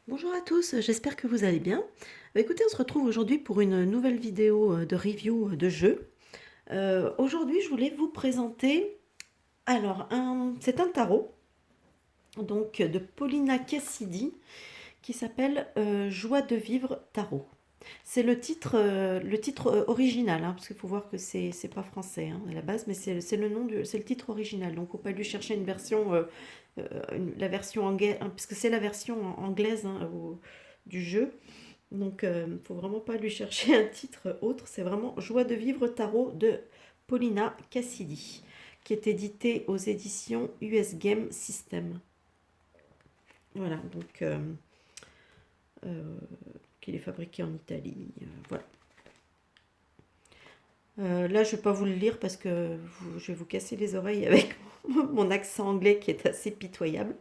Bonjour à tous, j'espère que vous allez bien. Écoutez, on se retrouve aujourd'hui pour une nouvelle vidéo de review de jeu. Aujourd'hui, je voulais vous présenter, c'est un tarot, donc de Paulina Cassidy, qui s'appelle Joie de vivre tarot. C'est le titre original, hein, parce qu'il faut voir que c'est pas français hein, à la base, mais c'est le nom c'est le titre original. Donc, faut pas lui chercher une version, la version anglaise, hein, parce que c'est la version anglaise hein, du jeu. Donc, faut vraiment pas lui chercher un titre autre. C'est vraiment Joie de vivre tarot de Paulina Cassidy, qui est édité aux éditions US Game System. Voilà, donc qu'il est fabriqué en Italie. Voilà. Là, je ne vais pas vous le lire parce que je vais vous casser les oreilles avec mon accent anglais qui est assez pitoyable.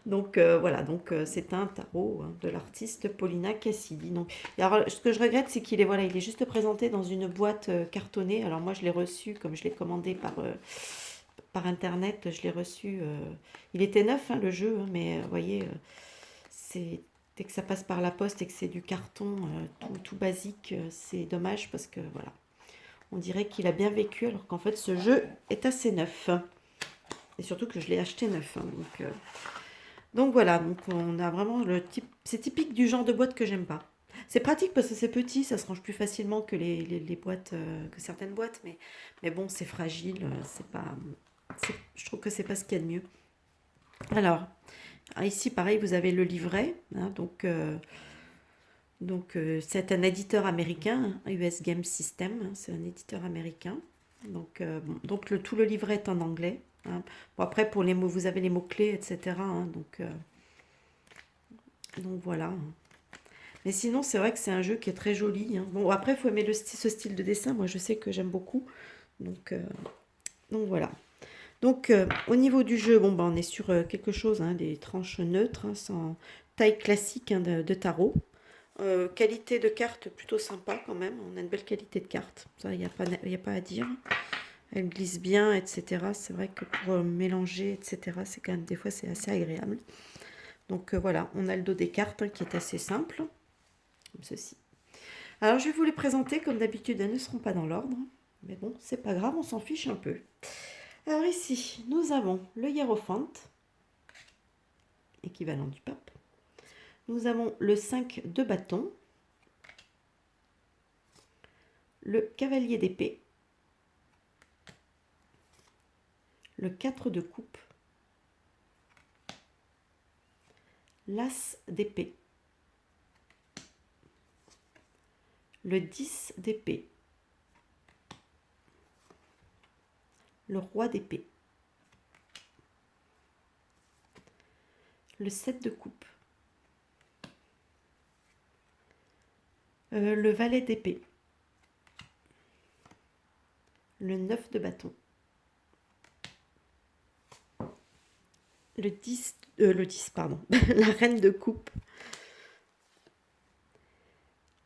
Donc voilà, donc c'est un tarot hein, de l'artiste Paulina Cassidy. Donc, alors, ce que je regrette, c'est qu'il est voilà, il est juste présenté dans une boîte cartonnée. Alors moi, je l'ai reçu comme je l'ai commandé par internet. Je l'ai reçu. Il était neuf hein, le jeu, hein, mais vous voyez, c'est dès que ça passe par la poste et que c'est du carton tout basique, c'est dommage parce que voilà, on dirait qu'il a bien vécu alors qu'en fait ce jeu est assez neuf. Et surtout que je l'ai acheté neuf. Hein, donc voilà, donc on a vraiment le type. C'est typique du genre de boîte que j'aime pas. C'est pratique parce que c'est petit, ça se range plus facilement que les boîtes, que certaines boîtes, mais bon, c'est fragile, c'est pas. Je trouve que c'est pas ce qu'il y a de mieux. Alors, ici pareil, vous avez le livret, hein, c'est un éditeur américain, hein, US Game System, hein, c'est un éditeur américain. Donc tout le livret est en anglais. Hein. Bon, après, pour les mots, vous avez les mots-clés, etc. Hein, donc voilà. Mais sinon, c'est vrai que c'est un jeu qui est très joli. Hein. Bon, après, il faut aimer ce style de dessin. Moi, je sais que j'aime beaucoup. Donc, euh, donc voilà. Donc, au niveau du jeu, bon, bah, on est sur quelque chose, hein, des tranches neutres, hein, sans taille classique hein, de tarot. Qualité de carte plutôt sympa quand même. On a une belle qualité de carte. Ça, y a pas à dire. Elle glisse bien, etc. C'est vrai que pour mélanger, etc., c'est quand même, des fois, c'est assez agréable. Donc voilà, on a le dos des cartes hein, qui est assez simple, comme ceci. Alors je vais vous les présenter, comme d'habitude, elles ne seront pas dans l'ordre. Mais bon, c'est pas grave, on s'en fiche un peu. Alors ici, nous avons le hiérophant, équivalent du pape. Nous avons le 5 de bâton, le cavalier d'épée, le 4 de coupe, l'as d'épée, le 10 d'épée, le roi d'épée, le 7 de coupe, le valet d'épée, le 9 de bâton, le 10 pardon, la reine de coupe.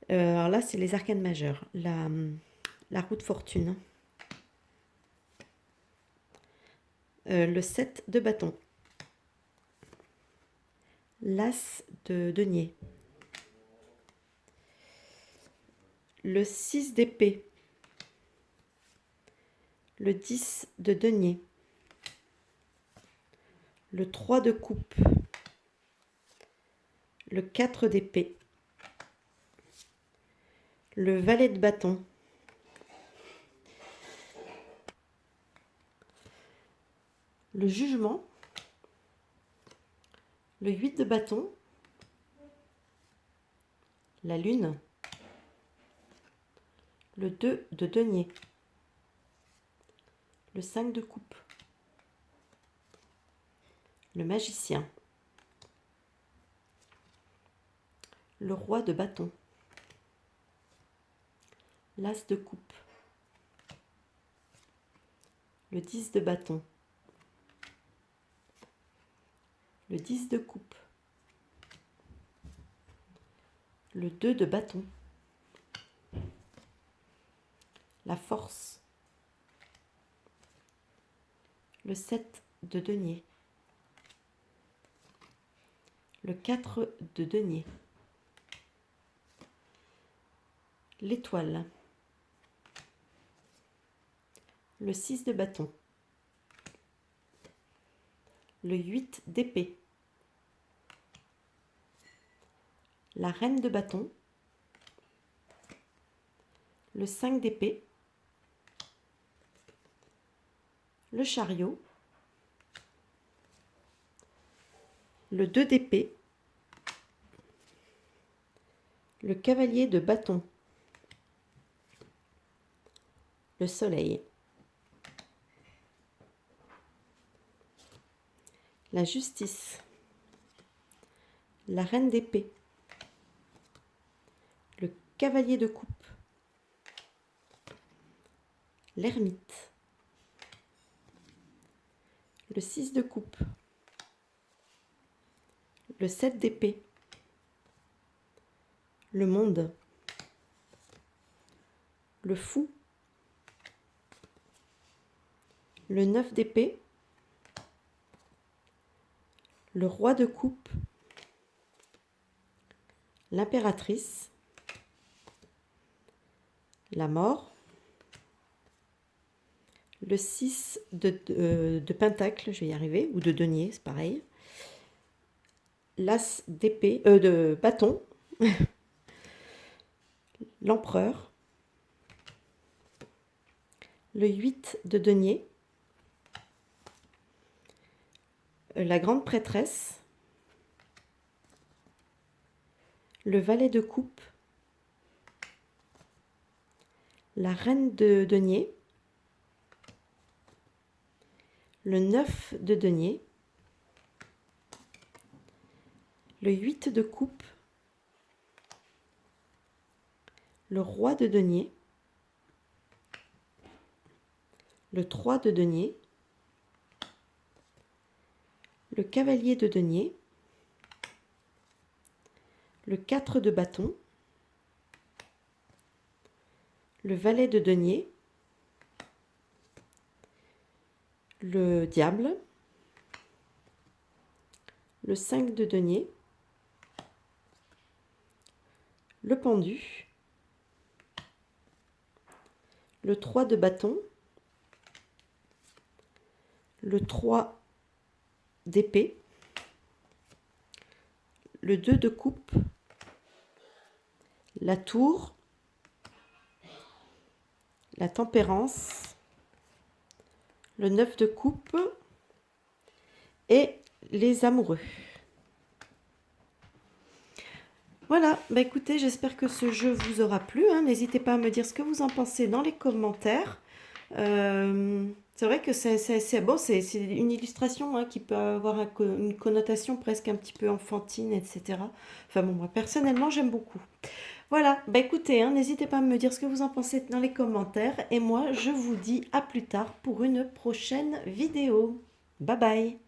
Alors là, c'est les arcanes majeures. La roue de fortune. Le 7 de bâton. L'as de denier. Le 6 d'épée. Le 10 de denier. Le 3 de coupe. Le 4 d'épée. Le valet de bâton. Le jugement. Le 8 de bâton. La lune. Le 2 de denier. Le 5 de coupe. Le magicien. Le roi de bâton. L'as de coupe. Le 10 de bâton. Le 10 de coupe. Le 2 de bâton. La force. Le 7 de denier. le 4 de denier, l'étoile, le 6 de bâton, le 8 d'épée, la reine de bâton, le 5 d'épée, le chariot, le 2 d'épée, le cavalier de bâton, le soleil, la justice, la reine d'épée, le cavalier de coupe, l'ermite, le 6 de coupe, le 7 d'épée, le monde, le fou, le 9 d'épée, le roi de coupe, l'impératrice, la mort, le 6 de pentacle, je vais y arriver, ou de denier, c'est pareil, l'as d'épée, de bâton, l'empereur, le 8 de denier, la grande prêtresse, le valet de coupe, la reine de denier, le 9 de denier, le 8 de coupe, le roi de denier, le 3 de denier, le cavalier de denier, le 4 de bâton, le valet de denier, le diable, le 5 de denier, le pendu, le 3 de bâton, le 3 d'épée, le 2 de coupe, la tour, la tempérance, le 9 de coupe et les amoureux. Voilà, bah écoutez, j'espère que ce jeu vous aura plu, hein. N'hésitez pas à me dire ce que vous en pensez dans les commentaires. C'est vrai que c'est bon, c'est une illustration, hein, qui peut avoir une connotation presque un petit peu enfantine, etc. Enfin bon, moi personnellement, j'aime beaucoup. Voilà, bah écoutez, hein, n'hésitez pas à me dire ce que vous en pensez dans les commentaires. Et moi, je vous dis à plus tard pour une prochaine vidéo. Bye bye!